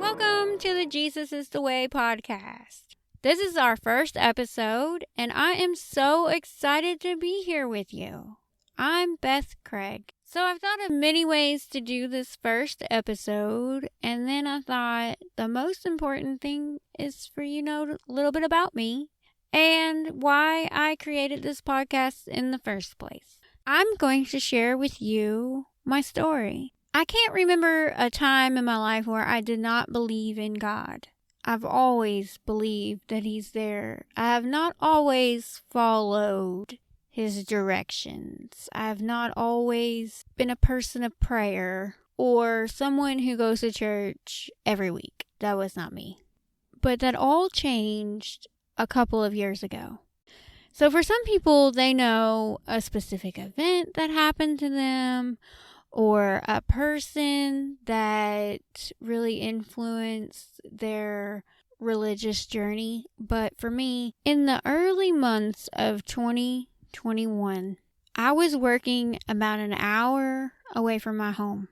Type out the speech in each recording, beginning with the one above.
Welcome to the Jesus is the Way podcast. This is our first episode, and I am so excited to be here with you. I'm Beth Craig. So I've thought of many ways to do this first episode, and then I thought the most important thing is for you to know a little bit about me and why I created this podcast in the first place. I'm going to share with you my story. I can't remember a time in my life where I did not believe in God. I've always believed that He's there. I have not always followed His directions. I have not always been a person of prayer or someone who goes to church every week. That was not me. But that all changed a couple of years ago. So for some people, they know a specific event that happened to them, or a person that really influenced their religious journey. But for me, in the early months of 2021, I was working about an hour away from my home.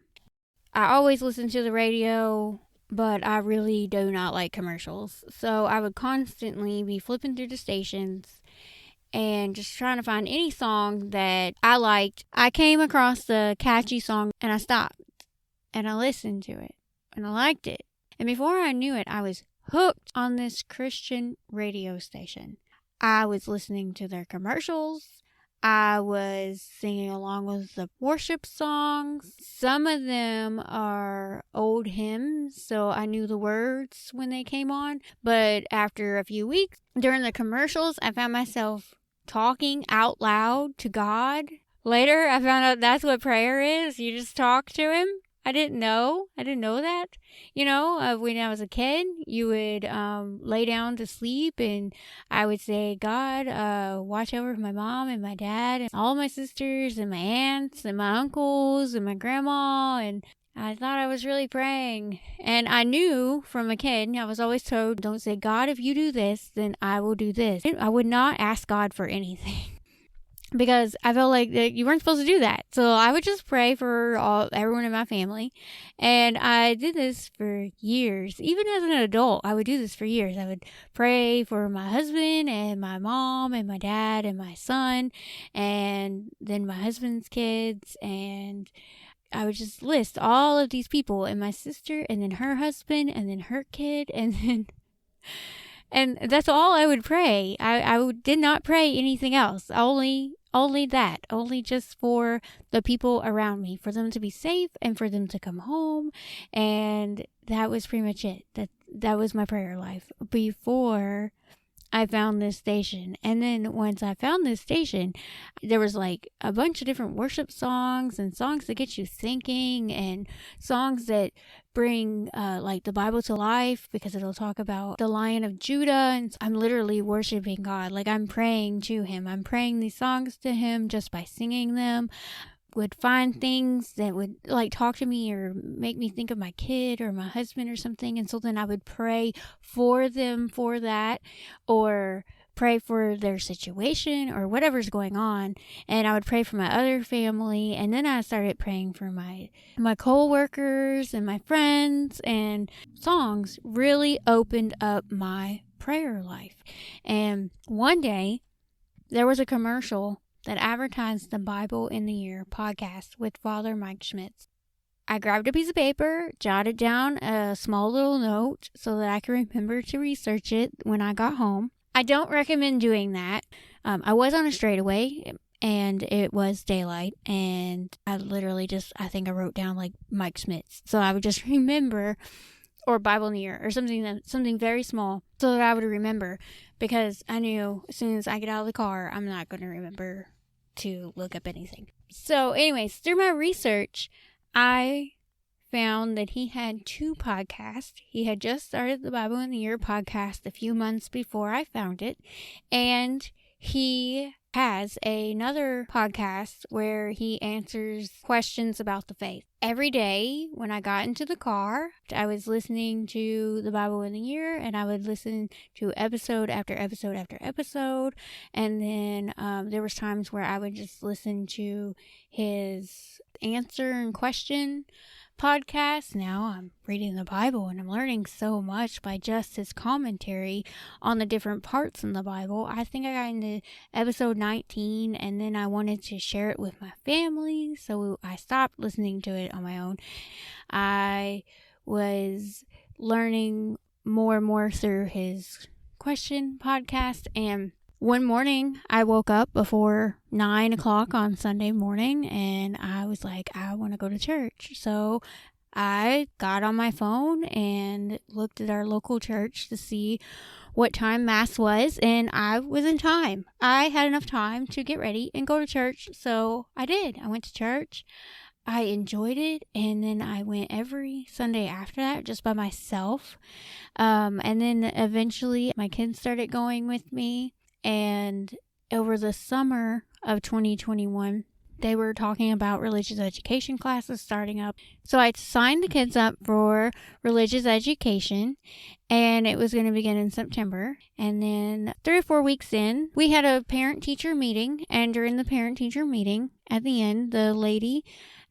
I always listen to the radio, but I really do not like commercials. So I would constantly be flipping through the stations and just trying to find any song that I liked. I came across the catchy song and I stopped and I listened to it and I liked it. And before I knew it, I was hooked on this Christian radio station. I was listening to their commercials. I was singing along with the worship songs. Some of them are old hymns, so I knew the words when they came on. But after a few weeks, during the commercials, I found myself talking out loud to God. Later, I found out that's what prayer is. You just talk to Him. I didn't know that. When I was a kid, you would lay down to sleep and I would say, God, watch over my mom and my dad and all my sisters and my aunts and my uncles and my grandma. And I thought I was really praying. And I knew from a kid, I was always told, don't say, God, if you do this, then I will do this. I would not ask God for anything because I felt like that you weren't supposed to do that. So I would just pray for everyone in my family. And I did this for years. Even as an adult, I would do this for years. I would pray for my husband and my mom and my dad and my son and then my husband's kids, and I would just list all of these people and my sister and then her husband and then her kid and that's all I would pray. I did not pray anything else. Only that. Only just for the people around me, for them to be safe and for them to come home. And that was pretty much it. That was my prayer life before I found this station. And then once I found this station, there was like a bunch of different worship songs and songs that get you thinking and songs that bring like the Bible to life, because it'll talk about the Lion of Judah. And I'm literally worshiping God. Like I'm praying to Him. I'm praying these songs to Him just by singing them. Would find things that would like talk to me or make me think of my kid or my husband or something, and so then I would pray for them for that, or pray for their situation or whatever's going on, and I would pray for my other family, and then I started praying for my co-workers and my friends, and songs really opened up my prayer life. And one day there was a commercial that advertised the Bible in the Year podcast with Father Mike Schmitz. I grabbed a piece of paper, jotted down a small little note so that I could remember to research it when I got home. I don't recommend doing that. I was on a straightaway and it was daylight, and I literally I think I wrote down like Mike Schmitz. So I would just remember, or Bible in the Year or something very small, so that I would remember, because I knew as soon as I get out of the car, I'm not going to remember to look up anything. So anyways, through my research, I found that he had 2 podcasts. He had just started the Bible in the Year podcast a few months before I found it, and he has another podcast where he answers questions about the faith. Every day when I got into the car, I was listening to the Bible in the Year, and I would listen to episode after episode after episode. And then there was times where I would just listen to his answer and question podcast. Now I'm reading the Bible and I'm learning so much by just his commentary on the different parts in the Bible. I think I got into episode 19 and then I wanted to share it with my family, so I stopped listening to it on my own. I was learning more and more through his question podcast, and one morning I woke up before 9 o'clock on Sunday morning and I was like, I want to go to church. So I got on my phone and looked at our local church to see what time Mass was, and I was in time. I had enough time to get ready and go to church, so I did. I went to church. I enjoyed it, and then I went every Sunday after that just by myself. And then eventually my kids started going with me, and over the summer of 2021, they were talking about religious education classes starting up. So I signed the kids up for religious education, and it was going to begin in September. And then 3 or 4 weeks in, we had a parent-teacher meeting, and during the parent-teacher meeting, at the end, the lady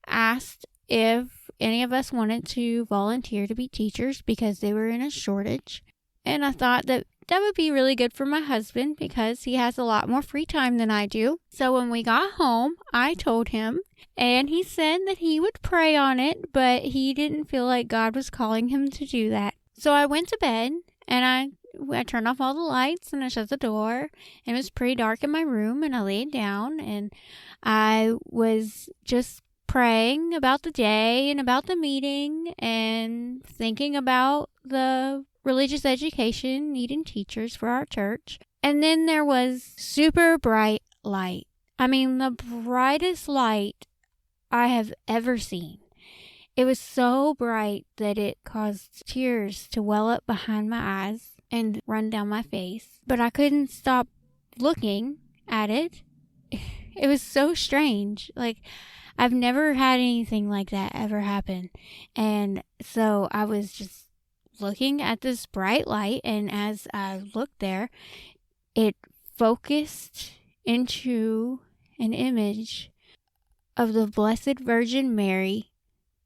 asked if any of us wanted to volunteer to be teachers because they were in a shortage. And I thought that would be really good for my husband because he has a lot more free time than I do. So when we got home, I told him, and he said that he would pray on it, but he didn't feel like God was calling him to do that. So I went to bed and I turned off all the lights and I shut the door. It was pretty dark in my room, and I laid down and I was just praying about the day and about the meeting and thinking about the religious education needing teachers for our church. And then there was super bright light. I mean, the brightest light I have ever seen. It was so bright that it caused tears to well up behind my eyes and run down my face. But I couldn't stop looking at it. It was so strange. Like, I've never had anything like that ever happen. And so I was just looking at this bright light, and as I looked there, it focused into an image of the Blessed Virgin Mary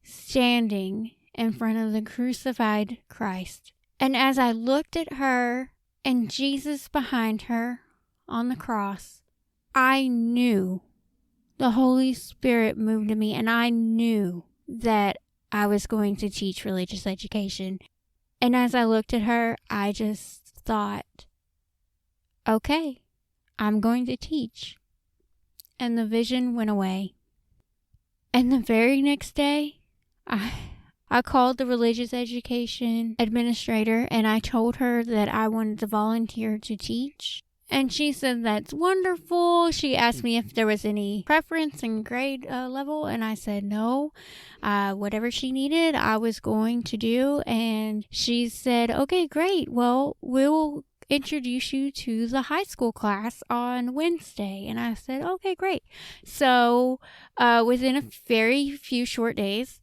standing in front of the crucified Christ. And as I looked at her and Jesus behind her on the cross, I knew the Holy Spirit moved in me, and I knew that I was going to teach religious education. And as I looked at her, I just thought, okay, I'm going to teach. And the vision went away. And the very next day, I called the religious education administrator and I told her that I wanted to volunteer to teach. And she said, that's wonderful. She asked me if there was any preference in grade level. And I said, no. Whatever she needed, I was going to do. And she said, okay, great. Well, we'll introduce you to the high school class on Wednesday. And I said, okay, great. So within a very few short days,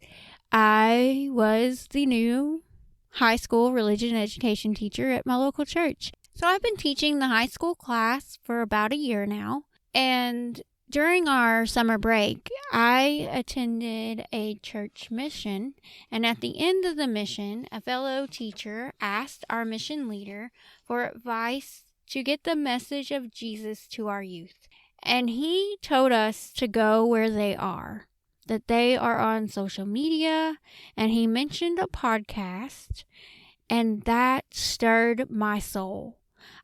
I was the new high school religion education teacher at my local church. So I've been teaching the high school class for about a year now, and during our summer break, I attended a church mission, and at the end of the mission, a fellow teacher asked our mission leader for advice to get the message of Jesus to our youth. And he told us to go where they are, that they are on social media, and he mentioned a podcast, and that stirred my soul.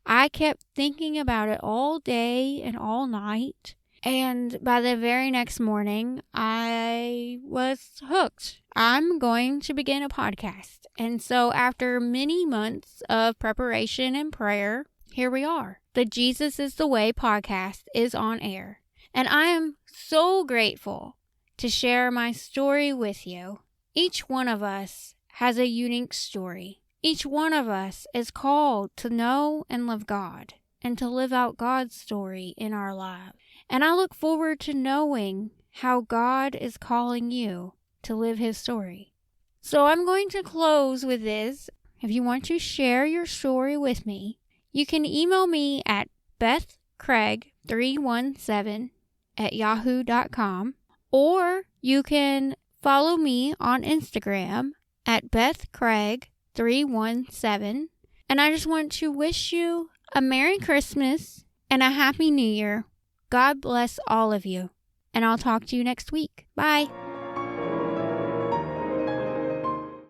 I kept thinking about it all day and all night, and by the very next morning, I was hooked. I'm going to begin a podcast. And so after many months of preparation and prayer, here we are. The Jesus is the Way podcast is on air. And I am so grateful to share my story with you. Each one of us has a unique story. Each one of us is called to know and love God and to live out God's story in our lives. And I look forward to knowing how God is calling you to live His story. So I'm going to close with this. If you want to share your story with me, you can email me at bethcraig317@yahoo.com, or you can follow me on Instagram at BethCraig317. And I just want to wish you a Merry Christmas and a Happy New Year. God bless all of you. And I'll talk to you next week. Bye.